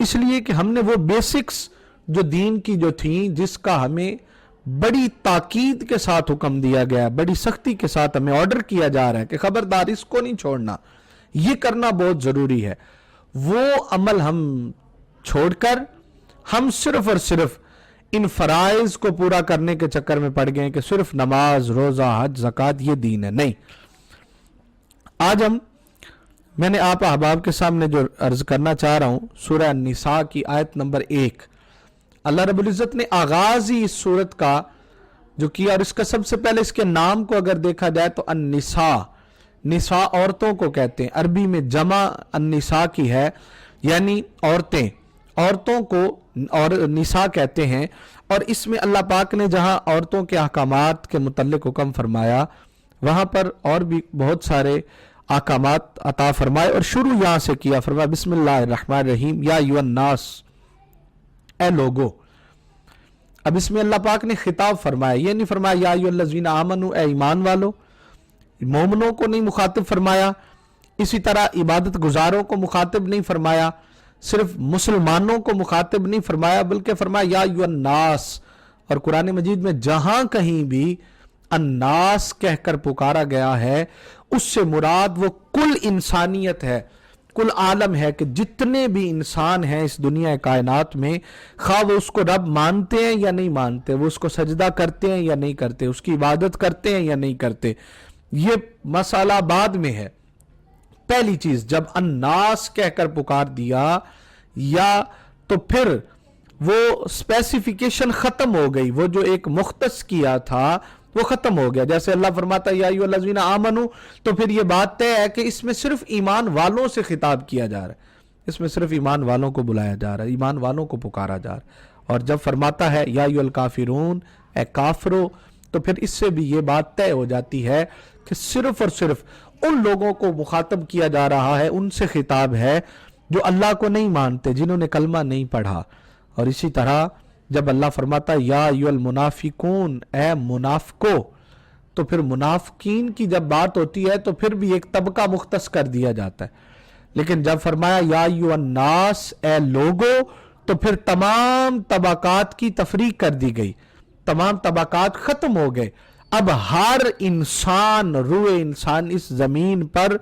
اس لیے کہ ہم نے وہ بیسکس جو دین کی جو تھیں، جس کا ہمیں بڑی تاکید کے ساتھ حکم دیا گیا، بڑی سختی کے ساتھ ہمیں آرڈر کیا جا رہا ہے کہ خبردار اس کو نہیں چھوڑنا، یہ کرنا بہت ضروری ہے، وہ عمل ہم چھوڑ کر ہم صرف اور صرف ان فرائض کو پورا کرنے کے چکر میں پڑ گئے کہ صرف نماز، روزہ، حج، زکوٰۃ یہ دین ہے. نہیں. آج میں نے آپ احباب کے سامنے جو عرض کرنا چاہ رہا ہوں، سورہ النساء کی آیت نمبر 1. اللہ رب العزت نے آغاز ہی اس سورت کا جو کیا، اور اس کا سب سے پہلے اس کے نام کو اگر دیکھا جائے تو النساء، نساء عورتوں کو کہتے ہیں، عربی میں جمع النساء کی ہے، یعنی عورتیں، عورتوں کو اور نساء کہتے ہیں. اور اس میں اللہ پاک نے جہاں عورتوں کے احکامات کے متعلق حکم فرمایا، وہاں پر اور بھی بہت سارے احکامات عطا فرمائے، اور شروع یہاں سے کیا. فرمایا بسم اللہ الرحمن الرحیم، یا ایھا الناس، اے لوگو. اب اس میں اللہ پاک نے خطاب فرمایا، یہ نہیں فرمایا یا ایھا الذین آمنوا، اے ایمان والو، مومنوں کو نہیں مخاطب فرمایا. اسی طرح عبادت گزاروں کو مخاطب نہیں فرمایا، صرف مسلمانوں کو مخاطب نہیں فرمایا، بلکہ فرمایا یا ایھا الناس. اور قرآن مجید میں جہاں کہیں بھی الناس کہہ کر پکارا گیا ہے، اس سے مراد وہ کل انسانیت ہے، کل عالم ہے، کہ جتنے بھی انسان ہیں اس دنیا کائنات میں، خواہ وہ اس کو رب مانتے ہیں یا نہیں مانتے، وہ اس کو سجدہ کرتے ہیں یا نہیں کرتے، اس کی عبادت کرتے ہیں یا نہیں کرتے، یہ مسئلہ بعد میں ہے. پہلی چیز جب الناس کہہ کر پکار دیا، یا تو پھر وہ اسپیسیفیکیشن ختم ہو گئی، وہ جو ایک مختص کیا تھا وہ ختم ہو گیا. جیسے اللہ فرماتا ہے یا ایھا الذین آمنوا، تو پھر یہ بات طے ہے کہ اس میں صرف ایمان والوں سے خطاب کیا جا رہا ہے، اس میں صرف ایمان والوں کو بلایا جا رہا ہے، ایمان والوں کو پکارا جا رہا ہے. اور جب فرماتا ہے یا ایھا الکافرون، اے کافرو، تو پھر اس سے بھی یہ بات طے ہو جاتی ہے کہ صرف اور صرف ان لوگوں کو مخاطب کیا جا رہا ہے، ان سے خطاب ہے جو اللہ کو نہیں مانتے، جنہوں نے کلمہ نہیں پڑھا. اور اسی طرح جب اللہ فرماتا ہے یا ایھا المنافقون، اے منافقو، تو پھر منافقین کی جب بات ہوتی ہے تو پھر بھی ایک طبقہ مختص کر دیا جاتا ہے. لیکن جب فرمایا یا ایھا الناس، اے لوگو، تو پھر تمام طبقات کی تفریق کر دی گئی، تمام طبقات ختم ہو گئے. اب ہر انسان، روئے انسان اس زمین پر،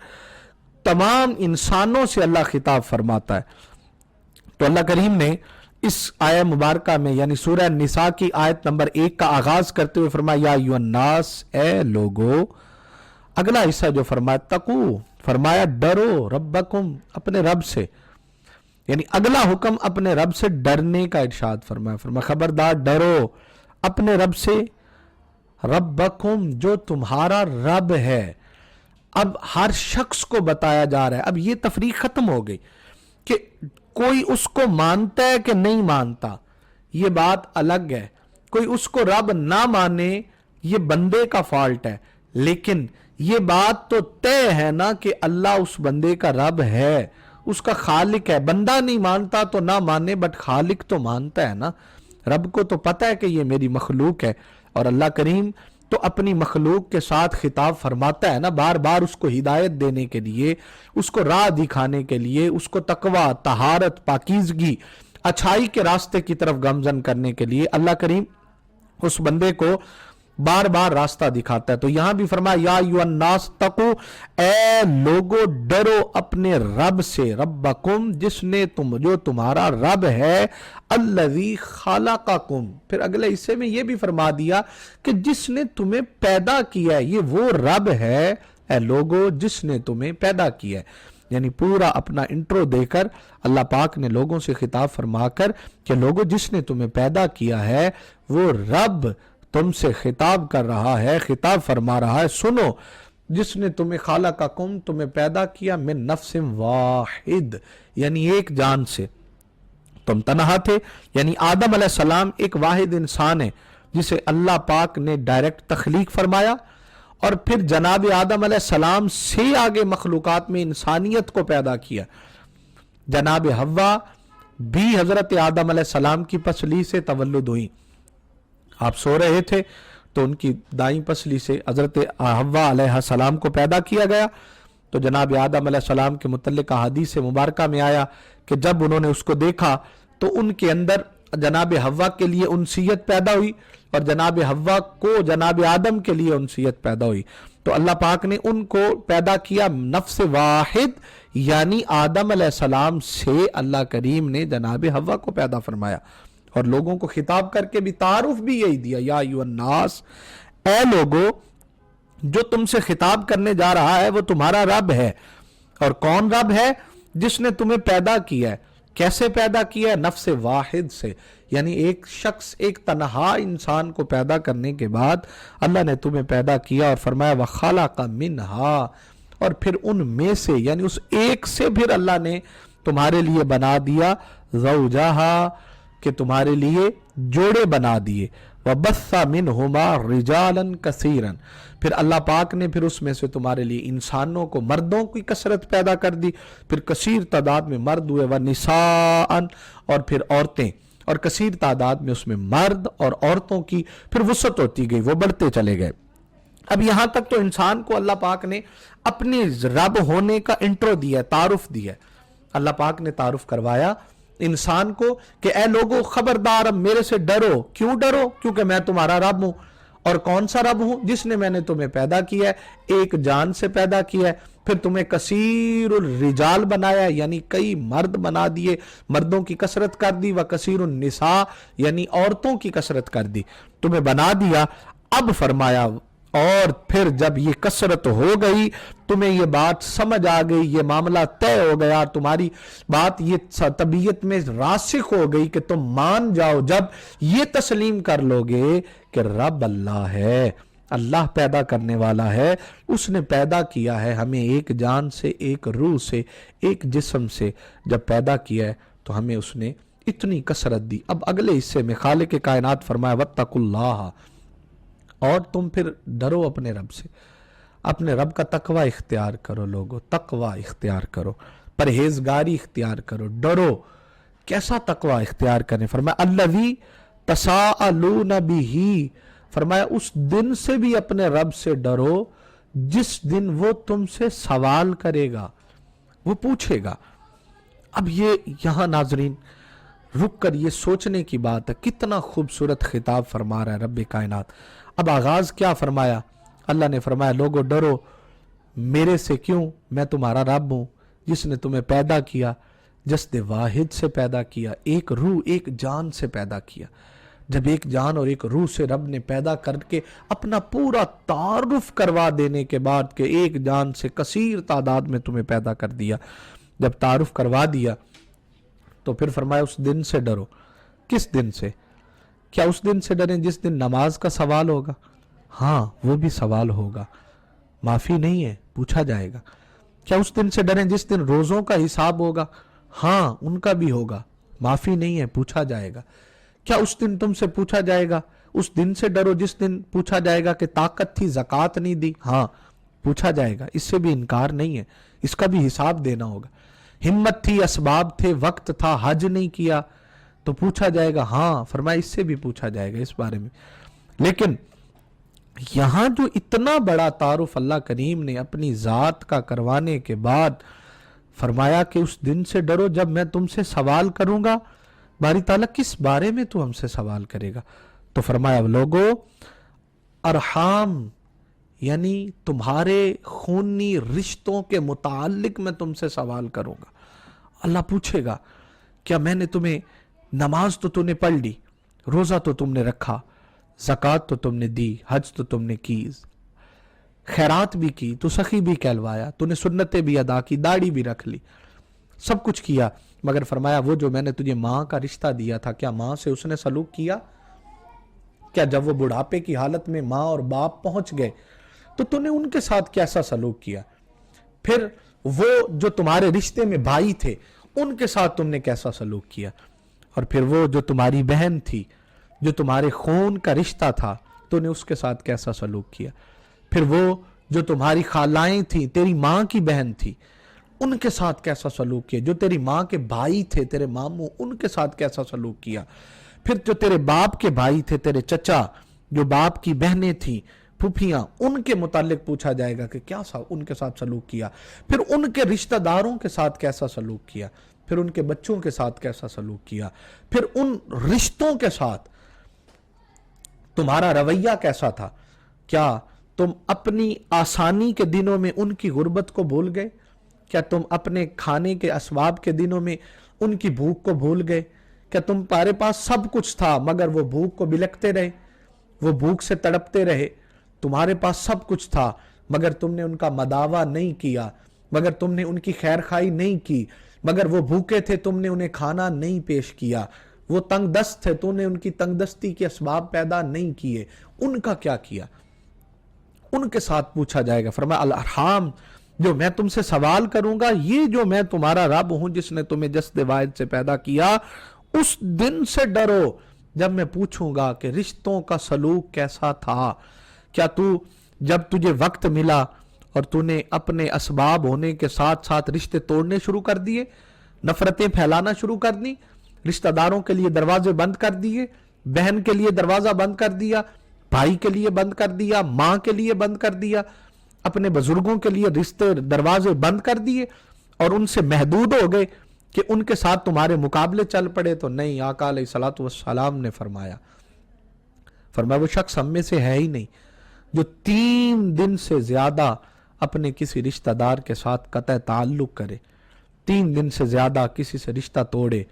تمام انسانوں سے اللہ خطاب فرماتا ہے. تو اللہ کریم نے اس آیہ مبارکہ میں یعنی سورہ النساء کی آیت نمبر 1 کا آغاز کرتے ہوئے فرمایا یا ایھا الناس، اے لوگو. اگلا حصہ جو فرمایا تقو، فرمایا ڈرو، ربکم، اپنے رب سے، یعنی اگلا حکم اپنے رب سے ڈرنے کا ارشاد فرمایا. فرمایا خبردار ڈرو اپنے رب سے، ربکم، جو تمہارا رب ہے. اب ہر شخص کو بتایا جا رہا ہے، اب یہ تفریق ختم ہو گئی کہ کوئی اس کو مانتا ہے کہ نہیں مانتا، یہ بات الگ ہے. کوئی اس کو رب نہ مانے، یہ بندے کا فالٹ ہے. لیکن یہ بات تو طے ہے نا کہ اللہ اس بندے کا رب ہے، اس کا خالق ہے. بندہ نہیں مانتا تو نہ مانے، بٹ خالق تو مانتا ہے نا. رب کو تو پتہ ہے کہ یہ میری مخلوق ہے. اور اللہ کریم تو اپنی مخلوق کے ساتھ خطاب فرماتا ہے نا، بار بار اس کو ہدایت دینے کے لیے، اس کو راہ دکھانے کے لیے، اس کو تقوی، طہارت، پاکیزگی، اچھائی کے راستے کی طرف گامزن کرنے کے لیے اللہ کریم اس بندے کو بار بار راستہ دکھاتا ہے. تو یہاں بھی فرمایا یا ایھا الناس تقو، اے لوگو ڈرو اپنے رب سے، ربکم، جس نے جو تمہارا رب ہے، الذی خلقکم. پھر اگلے حصے میں یہ بھی فرما دیا کہ جس نے تمہیں پیدا کیا ہے، یہ وہ رب ہے اے لوگو جس نے تمہیں پیدا کیا ہے. یعنی پورا اپنا انٹرو دے کر اللہ پاک نے لوگوں سے خطاب فرما کر کہ لوگو جس نے تمہیں پیدا کیا ہے وہ رب تم سے خطاب کر رہا ہے، خطاب فرما رہا ہے. سنو، جس نے تمہیں خلقکم، تمہیں پیدا کیا، من نفس واحد، یعنی ایک جان سے. تم تنہا تھے، یعنی آدم علیہ السلام ایک واحد انسان ہے جسے اللہ پاک نے ڈائریکٹ تخلیق فرمایا، اور پھر جناب آدم علیہ السلام سے آگے مخلوقات میں انسانیت کو پیدا کیا. جناب حوا بھی حضرت آدم علیہ السلام کی پسلی سے تولد ہوئی. آپ سو رہے تھے تو ان کی دائیں پسلی سے حضرت حوا علیہ السلام کو پیدا کیا گیا. تو جناب آدم علیہ السلام کے متعلق احادیث مبارکہ میں آیا کہ جب انہوں نے اس کو دیکھا تو ان کے اندر جناب حوا کے لیے انسیت پیدا ہوئی اور جناب حوا کو جناب آدم کے لیے انسیت پیدا ہوئی. تو اللہ پاک نے ان کو پیدا کیا نفس واحد یعنی آدم علیہ السلام سے اللہ کریم نے جناب حوا کو پیدا فرمایا اور لوگوں کو خطاب کر کے بھی تعارف بھی یہی دیا، یا ایھا الناس، اے لوگو، جو تم سے خطاب کرنے جا رہا ہے وہ تمہارا رب ہے. اور کون رب ہے؟ جس نے تمہیں پیدا کیا ہے. کیسے پیدا کیا ہے؟ نفس واحد سے، یعنی ایک شخص، ایک تنہا انسان کو پیدا کرنے کے بعد اللہ نے تمہیں پیدا کیا اور فرمایا وَخَلَقَ مِنْهَا، اور پھر ان میں سے یعنی اس ایک سے پھر اللہ نے تمہارے لیے بنا دیا زوجہا، کہ تمہارے لیے جوڑے بنا دیے. وَبَثَّ مِنْهُمَا رِجَالًا كَثِيرًا، پھر اللہ پاک نے پھر اس میں سے تمہارے لیے انسانوں کو، مردوں کی کثرت پیدا کر دی، پھر کثیر تعداد میں مرد ہوئے، وَنِسَاءً، اور پھر عورتیں، اور کثیر تعداد میں اس میں مرد اور عورتوں کی پھر وسعت ہوتی گئی، وہ بڑھتے چلے گئے. اب یہاں تک تو انسان کو اللہ پاک نے اپنے رب ہونے کا انٹرو دیا، تعارف دیا. اللہ پاک نے تعارف کروایا انسان کو کہ اے لوگو خبردار، اب میرے سے ڈرو. کیوں ڈرو؟ کیونکہ میں تمہارا رب ہوں. اور کون سا رب ہوں؟ جس نے میں نے تمہیں پیدا کیا ہے، ایک جان سے پیدا کیا ہے، پھر تمہیں کثیر الرجال بنایا، یعنی کئی مرد بنا دیے، مردوں کی کثرت کر دی، وکثیر النساء، یعنی عورتوں کی کثرت کر دی، تمہیں بنا دیا. اب فرمایا اور پھر جب یہ کثرت ہو گئی، تمہیں یہ بات سمجھ آ گئی، یہ معاملہ طے ہو گیا، تمہاری بات یہ طبیعت میں راسخ ہو گئی کہ تم مان جاؤ، جب یہ تسلیم کر لو گے کہ رب اللہ ہے، اللہ پیدا کرنے والا ہے، اس نے پیدا کیا ہے ہمیں ایک جان سے، ایک روح سے، ایک جسم سے. جب پیدا کیا ہے تو ہمیں اس نے اتنی کثرت دی. اب اگلے حصے میں خالق کائنات فرمایا واتقوا اللہ، اور تم پھر ڈرو اپنے رب سے، اپنے رب کا تقوی اختیار کرو. لوگو تقوی اختیار کرو، پرہیزگاری اختیار کرو، ڈرو. کیسا تقوی اختیار کریں؟ فرمایا الذی تساءلون بہ، فرمایا اس دن سے بھی اپنے رب سے ڈرو جس دن وہ تم سے سوال کرے گا، وہ پوچھے گا. اب یہ یہاں ناظرین رک کر یہ سوچنے کی بات ہے، کتنا خوبصورت خطاب فرما رہا ہے رب کائنات. اب آغاز کیا فرمایا؟ اللہ نے فرمایا لوگو ڈرو میرے سے. کیوں؟ میں تمہارا رب ہوں جس نے تمہیں پیدا کیا، جسد واحد سے پیدا کیا، ایک روح ایک جان سے پیدا کیا. جب ایک جان اور ایک روح سے رب نے پیدا کر کے اپنا پورا تعارف کروا دینے کے بعد کہ ایک جان سے کثیر تعداد میں تمہیں پیدا کر دیا، جب تعارف کروا دیا تو پھر فرمایا اس دن سے ڈرو. کس دن سے؟ کیا اس دن سے ڈریں جس دن نماز کا سوال ہوگا؟ ہاں وہ بھی سوال ہوگا، معافی نہیں ہے، پوچھا جائے گا. کیا اس دن سے ڈریں جس دن روزوں کا حساب ہوگا؟ ہاں ان کا بھی ہوگا، معافی نہیں ہے، پوچھا جائے گا. کیا اس دن تم سے پوچھا جائے گا؟ اس دن سے ڈرو جس دن پوچھا جائے گا کہ طاقت تھی زکوٰۃ نہیں دی. ہاں پوچھا جائے گا، اس سے بھی انکار نہیں ہے، اس کا بھی حساب دینا ہوگا. ہمت تھی، اسباب تھے، وقت تھا، حج نہیں کیا تو پوچھا جائے گا. ہاں فرمایا اس سے بھی پوچھا جائے گا اس بارے میں. لیکن یہاں جو اتنا بڑا تعارف اللہ کریم نے اپنی ذات کا کروانے کے بعد فرمایا کہ اس دن سے ڈرو جب میں تم سے سوال کروں گا. باری تعالیٰ کس بارے میں تو ہم سے سوال کرے گا؟ تو فرمایا لوگو ارحام، یعنی تمہارے خونی رشتوں کے متعلق میں تم سے سوال کروں گا. اللہ پوچھے گا کیا میں نے تمہیں، نماز تو تم نے پڑھ لی، روزہ تو تم نے رکھا، زکوٰۃ تو تم نے دی، حج تو تم نے کی، خیرات بھی کی، تو سخی بھی کہلوایا، تو نے سنتیں بھی ادا کی، داڑھی بھی رکھ لی، سب کچھ کیا. مگر فرمایا وہ جو میں نے تجھے ماں کا رشتہ دیا تھا، کیا ماں سے اس نے سلوک کیا؟ کیا جب وہ بڑھاپے کی حالت میں ماں اور باپ پہنچ گئے تو تم نے ان کے ساتھ کیسا سلوک کیا؟ پھر وہ جو تمہارے رشتے میں بھائی تھے ان کے ساتھ تم نے کیسا سلوک کیا؟ اور پھر وہ جو تمہاری بہن تھی، جو تمہارے خون کا رشتہ تھا، تو نے اس کے ساتھ کیسا سلوک کیا؟ پھر وہ جو تمہاری خالائیں تھیں، تیری ماں کی بہن تھی، ان کے ساتھ کیسا سلوک کیا؟ جو تیری ماں کے بھائی تھے، تیرے ماموں، ان کے ساتھ کیسا سلوک کیا؟ پھر جو تیرے باپ کے بھائی تھے، تیرے چچا، جو باپ کی بہنیں تھیں، پھوپھیاں، ان کے متعلق پوچھا جائے گا کہ کیا ان کے ساتھ سلوک کیا؟ پھر ان کے رشتہ داروں کے ساتھ کیسا سلوک کیا؟ پھر ان کے بچوں کے ساتھ کیسا سلوک کیا، پھر ان رشتوں کے ساتھ تمہارا رویہ کیسا تھا؟ کیا تم اپنی آسانی کے دنوں میں ان کی غربت کو بھول گئے؟ کیا تم اپنے کھانے کے اسباب کے دنوں میں ان کی بھوک کو بھول گئے؟ کیا تمہارے پاس سب کچھ تھا مگر وہ بھوک کو بلکتے رہے، وہ بھوک سے تڑپتے رہے؟ تمہارے پاس سب کچھ تھا مگر تم نے ان کا مداوا نہیں کیا، مگر تم نے ان کی خیر خواہی نہیں کی، مگر وہ بھوکے تھے تم نے انہیں کھانا نہیں پیش کیا، وہ تنگ دست تھے تم نے ان کی تنگ دستی کے اسباب پیدا نہیں کیے، ان کا کیا کیا؟ ان کے ساتھ پوچھا جائے گا۔ فرمایا الارحام، جو میں تم سے سوال کروں گا، یہ جو میں تمہارا رب ہوں جس نے تمہیں جسد واحد سے پیدا کیا، اس دن سے ڈرو جب میں پوچھوں گا کہ رشتوں کا سلوک کیسا تھا۔ کیا جب تجھے وقت ملا اور تو نے اپنے اسباب ہونے کے ساتھ ساتھ رشتے توڑنے شروع کر دیے، نفرتیں پھیلانا شروع کر دی، رشتہ داروں کے لیے دروازے بند کر دیے، بہن کے لیے دروازہ بند کر دیا، بھائی کے لیے بند کر دیا، ماں کے لیے بند کر دیا، اپنے بزرگوں کے لیے رشتے دروازے بند کر دیے اور ان سے محدود ہو گئے کہ ان کے ساتھ تمہارے مقابلے چل پڑے، تو نہیں، آقا علیہ الصلوۃ والسلام نے فرمایا وہ شخص ہم میں سے ہے ہی نہیں جو 3 دن سے زیادہ اپنے کسی رشتہ دار کے ساتھ قطع تعلق کرے، 3 دن سے زیادہ کسی سے رشتہ توڑے،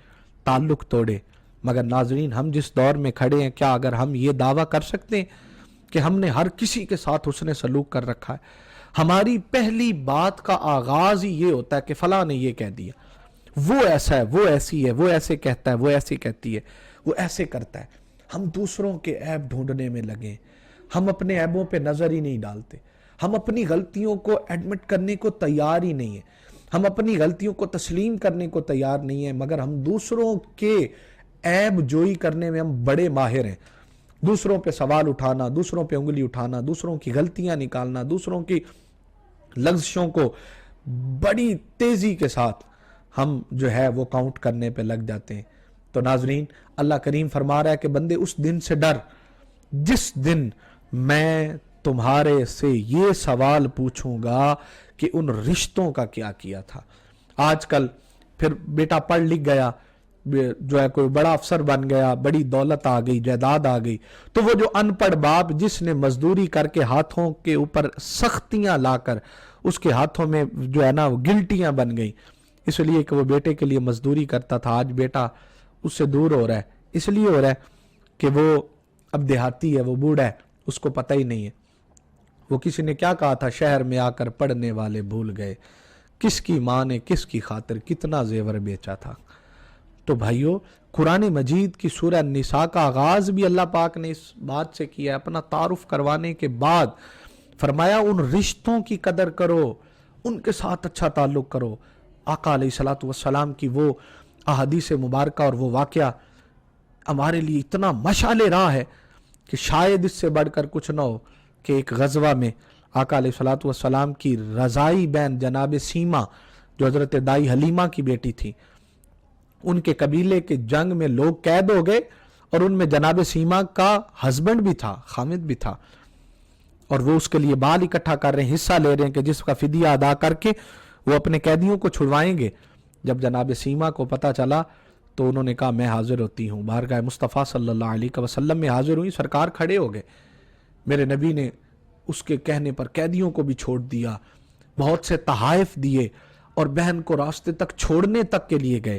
تعلق توڑے۔ مگر ناظرین، ہم جس دور میں کھڑے ہیں، کیا اگر ہم یہ دعویٰ کر سکتے ہیں کہ ہم نے ہر کسی کے ساتھ حسن سلوک کر رکھا ہے؟ ہماری پہلی بات کا آغاز ہی یہ ہوتا ہے کہ فلاں نے یہ کہہ دیا، وہ ایسا ہے، وہ ایسی ہے، وہ ایسے کہتا ہے، وہ ایسی کہتی ہے، وہ ایسے کرتا ہے۔ ہم دوسروں کے عیب ڈھونڈنے میں لگے، ہم اپنے عیبوں پہ نظر ہی نہیں ڈالتے، ہم اپنی غلطیوں کو ایڈمٹ کرنے کو تیار ہی نہیں ہیں، ہم اپنی غلطیوں کو تسلیم کرنے کو تیار نہیں ہیں، مگر ہم دوسروں کے عیب جوئی کرنے میں ہم بڑے ماہر ہیں۔ دوسروں پہ سوال اٹھانا، دوسروں پہ انگلی اٹھانا، دوسروں کی غلطیاں نکالنا، دوسروں کی لغزشوں کو بڑی تیزی کے ساتھ ہم جو ہے وہ کاؤنٹ کرنے پہ لگ جاتے ہیں۔ تو ناظرین، اللہ کریم فرما رہا ہے کہ بندے اس دن سے ڈر جس دن میں تمہارے سے یہ سوال پوچھوں گا کہ ان رشتوں کا کیا کیا تھا۔ آج کل پھر بیٹا پڑھ لکھ گیا، جو ہے کوئی بڑا افسر بن گیا، بڑی دولت آ گئی، جائیداد آ گئی، تو وہ جو ان پڑھ باپ جس نے مزدوری کر کے ہاتھوں کے اوپر سختیاں لا کر اس کے ہاتھوں میں جو ہے نا وہ گلٹیاں بن گئی، اس لیے کہ وہ بیٹے کے لیے مزدوری کرتا تھا، آج بیٹا اس سے دور ہو رہا ہے، اس لیے ہو رہا ہے کہ وہ اب دیہاتی ہے، وہ بوڑھا ہے، اس کو پتہ ہی نہیں ہے۔ وہ کسی نے کیا کہا تھا، شہر میں آ کر پڑھنے والے بھول گئے کس کی ماں نے کس کی خاطر کتنا زیور بیچا تھا۔ تو بھائیو، قرآن مجید کی سورہ النساء کا آغاز بھی اللہ پاک نے اس بات سے کیا ہے، اپنا تعارف کروانے کے بعد فرمایا ان رشتوں کی قدر کرو، ان کے ساتھ اچھا تعلق کرو۔ آقا علیہ الصلوۃ والسلام کی وہ احادیث مبارکہ اور وہ واقعہ ہمارے لیے اتنا مشعل راہ ہے کہ شاید اس سے بڑھ کر کچھ نہ ہو کہ ایک غزوہ میں آقا علیہ الصلوۃ والسلام کی رضائی بہن جناب سیما، جو حضرت دائی حلیمہ کی بیٹی تھی، ان کے قبیلے کے جنگ میں لوگ قید ہو گئے اور ان میں جناب سیما کا ہسبینڈ بھی تھا، خامد بھی تھا، اور وہ اس کے لیے بال اکٹھا کر رہے ہیں، حصہ لے رہے ہیں کہ جس کا فدیہ ادا کر کے وہ اپنے قیدیوں کو چھڑوائیں گے۔ جب جناب سیما کو پتہ چلا تو انہوں نے کہا میں حاضر ہوتی ہوں، بارگاہ مصطفیٰ صلی اللہ علیہ وسلم میں حاضر ہوئی۔ سرکار کھڑے ہو گئے، میرے نبی نے اس کے کہنے پر قیدیوں کو بھی چھوڑ دیا، بہت سے تحائف دیے اور بہن کو راستے تک چھوڑنے تک کے لیے گئے۔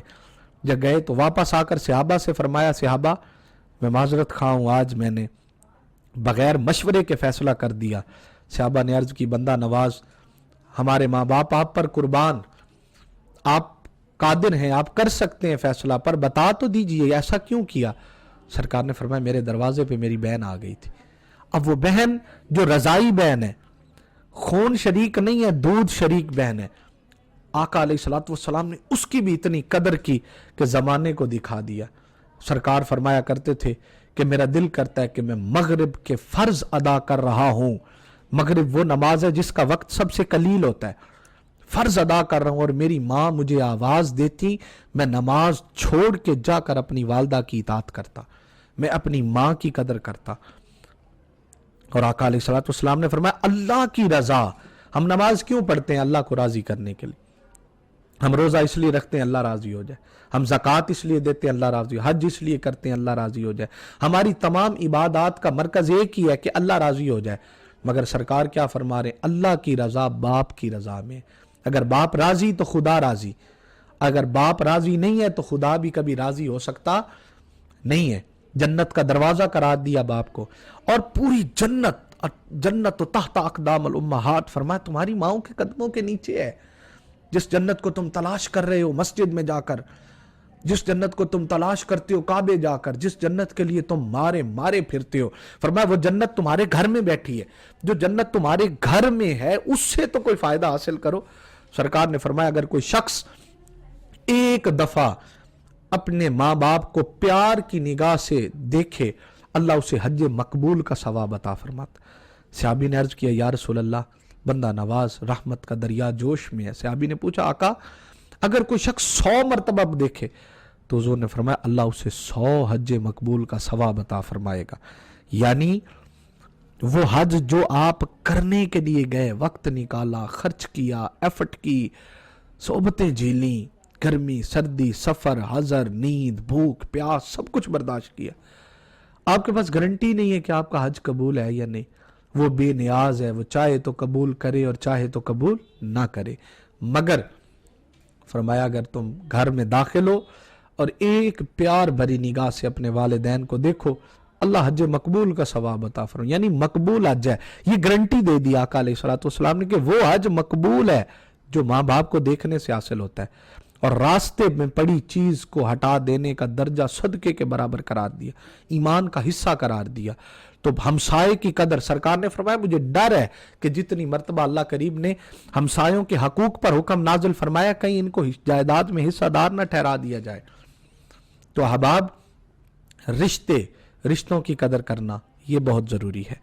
جب گئے تو واپس آ کر صحابہ سے فرمایا، صحابہ میں معذرت خواہ ہوں، آج میں نے بغیر مشورے کے فیصلہ کر دیا۔ صحابہ نے عرض کی، بندہ نواز، ہمارے ماں باپ آپ پر قربان، آپ قادر ہیں، آپ کر سکتے ہیں فیصلہ، پر بتا تو دیجئے ایسا کیوں کیا؟ سرکار نے فرمایا میرے دروازے پہ میری بہن آ گئی تھی۔ اب وہ بہن جو رضائی بہن ہے، خون شریک نہیں ہے، دودھ شریک بہن ہے، آقا علیہ الصلوۃ والسلام نے اس کی بھی اتنی قدر کی کہ زمانے کو دکھا دیا۔ سرکار فرمایا کرتے تھے کہ میرا دل کرتا ہے کہ میں مغرب کے فرض ادا کر رہا ہوں، مغرب وہ نماز ہے جس کا وقت سب سے قلیل ہوتا ہے، فرض ادا کر رہا ہوں اور میری ماں مجھے آواز دیتی، میں نماز چھوڑ کے جا کر اپنی والدہ کی اطاعت کرتا، میں اپنی ماں کی قدر کرتا۔ اور آقا علیہ الصلوۃ والسلام نے فرمایا اللہ کی رضا، ہم نماز کیوں پڑھتے ہیں؟ اللہ کو راضی کرنے کے لیے۔ ہم روزہ اس لیے رکھتے ہیں اللہ راضی ہو جائے، ہم زکوٰۃ اس لیے دیتے ہیں اللہ راضی ہو، حج اس لیے کرتے ہیں اللہ راضی ہو جائے، ہماری تمام عبادات کا مرکز ایک ہی ہے کہ اللہ راضی ہو جائے۔ مگر سرکار کیا فرما رہے ہیں؟ اللہ کی رضا باپ کی رضا میں، اگر باپ راضی تو خدا راضی، اگر باپ راضی نہیں ہے تو خدا بھی کبھی راضی ہو سکتا نہیں ہے۔ جنت کا دروازہ قرار دیا باپ کو، اور پوری جنت تحت اقدام الامہات، فرمایا تمہاری ماؤں کے قدموں کے نیچے ہے۔ جس جنت کو تم تلاش کر رہے ہو مسجد میں جا کر، جس جنت کو تم تلاش کرتے ہو کعبے جا کر، جس جنت کے لیے تم مارے پھرتے ہو، فرمایا وہ جنت تمہارے گھر میں بیٹھی ہے۔ جو جنت تمہارے گھر میں ہے اس سے تو کوئی فائدہ حاصل کرو۔ سرکار نے فرمایا اگر کوئی شخص ایک دفعہ اپنے ماں باپ کو پیار کی نگاہ سے دیکھے، اللہ اسے حج مقبول کا ثواب عطا فرماتا۔ صحابی نے عرض کیا یا رسول اللہ، بندہ نواز رحمت کا دریا جوش میں ہے۔ صحابی نے پوچھا آقا اگر کوئی شخص 100 مرتبہ دیکھے تو حضور نے فرمایا اللہ اسے 100 حج مقبول کا ثواب عطا فرمائے گا۔ یعنی وہ حج جو آپ کرنے کے لیے گئے، وقت نکالا، خرچ کیا، ایفرٹ کی، صحبتیں جھیلیں، گرمی سردی سفر حضر نیند بھوک پیاس سب کچھ برداشت کیا، آپ کے پاس گارنٹی نہیں ہے کہ آپ کا حج قبول ہے یا نہیں۔ وہ بے نیاز ہے، وہ چاہے تو قبول کرے اور چاہے تو قبول نہ کرے۔ مگر فرمایا اگر تم گھر میں داخل ہو اور ایک پیار بھری نگاہ سے اپنے والدین کو دیکھو، اللہ حج مقبول کا ثواب عطا فرمائے۔ یعنی مقبول حج ہے، یہ گارنٹی دے دی آقا علیہ الصلوۃ والسلام نے کہ وہ حج مقبول ہے جو ماں باپ کو دیکھنے سے حاصل ہوتا ہے، اور راستے میں پڑی چیز کو ہٹا دینے کا درجہ صدقے کے برابر قرار دیا، ایمان کا حصہ قرار دیا۔ تو ہمسائے کی قدر، سرکار نے فرمایا مجھے ڈر ہے کہ جتنی مرتبہ اللہ کریم نے ہمسایوں کے حقوق پر حکم نازل فرمایا کہیں ان کو جائیداد میں حصہ دار نہ ٹھہرا دیا جائے۔ تو احباب، رشتوں کی قدر کرنا یہ بہت ضروری ہے۔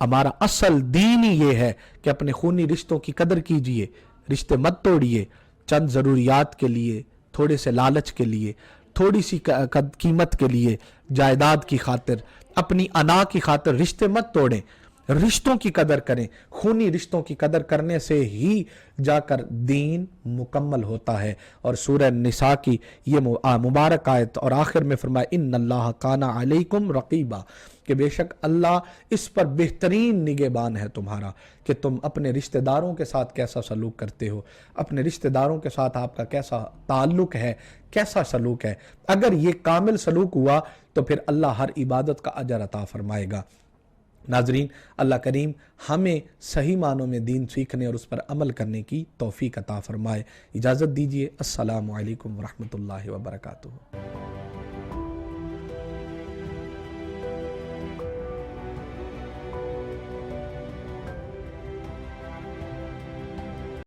ہمارا اصل دین ہی یہ ہے کہ اپنے خونی رشتوں کی قدر کیجئے، رشتے مت توڑیے، چند ضروریات کے لیے، تھوڑے سے لالچ کے لیے، تھوڑی سی قیمت کے لیے، جائیداد کی خاطر، اپنی انا کی خاطر رشتے مت توڑیں، رشتوں کی قدر کریں۔ خونی رشتوں کی قدر کرنے سے ہی جا کر دین مکمل ہوتا ہے۔ اور سورہ نساء کی یہ مبارک آیت اور آخر میں فرمایا ان اللہ کان علیکم رقیبا، کہ بے شک اللہ اس پر بہترین نگہبان ہے تمہارا کہ تم اپنے رشتہ داروں کے ساتھ کیسا سلوک کرتے ہو، اپنے رشتہ داروں کے ساتھ آپ کا کیسا تعلق ہے، کیسا سلوک ہے۔ اگر یہ کامل سلوک ہوا تو پھر اللہ ہر عبادت کا اجر عطا فرمائے گا۔ ناظرین، اللہ کریم ہمیں صحیح معنوں میں دین سیکھنے اور اس پر عمل کرنے کی توفیق عطا فرمائے۔ اجازت دیجیے، السلام علیکم ورحمۃ اللہ وبرکاتہ۔